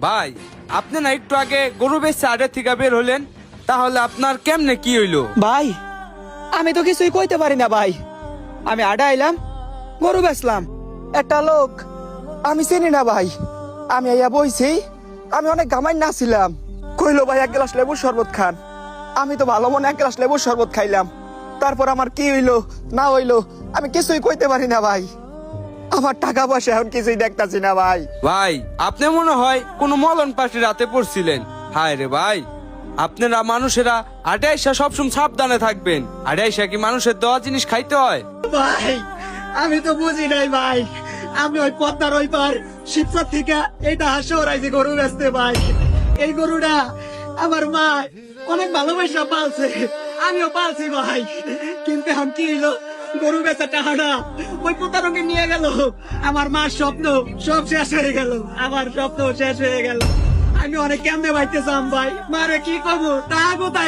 ভাই আপনি না একটু আগে গরু বেচে আড়ে থেকে বের হলেন, তাহলে আপনার কেমনে কি হইলো? ভাই আমি তো কিছুই কইতে পারি না ভাই। আমি আডা আইলাম, গরু বেচলাম, একটা লোক আমি চিনি না ভাই, আমি আইয়া বইছি, আমি অনেক গামাই নাছিলাম, কইলো ভাই এক গ্লাস লেবুর শরবত খান। আমি তো ভালো মনে এক গ্লাস লেবুর শরবত খাইলাম। তারপর আমার কি হইলো না হইলো আমি কিছুই কইতে পারি না ভাই। আমার টাকা পয়সা এখন কিছুই দেখতাছি না ভাই। ভাই আপনি মনে হয় কোনো মলন পার্টি রাতে পড়ছিলেন। হায় রে ভাই, আপনারা মানুষেরা আড়াইশা সবসময় সাবধানে থাকবেন। আড়াইশা কি মানুষের দেওয়া জিনিস খাইতে হয়? ভাই আমি তো বুঝি নাই ভাই, আমি ওই পদ্মার ওই পার শিবসার থেকে এইটা হাসে ওরাইছি গরু বেচতে ভাই। এই গরুটা আমার মা অনেক ভালোবাসা পালছে, আমিও পালছি ভাই। কিন্তু এখন কি হইলো, গরু বেচা টাকাটা ওই প্রতারকে নিয়ে গেল। আমার মার স্বপ্ন সব শেষ হয়ে গেল, আমার স্বপ্ন শেষ হয়ে গেল। আমি অনেক কেমনে বাইতেছাম ভাই, মারে কি করবো, টাকা কোথায়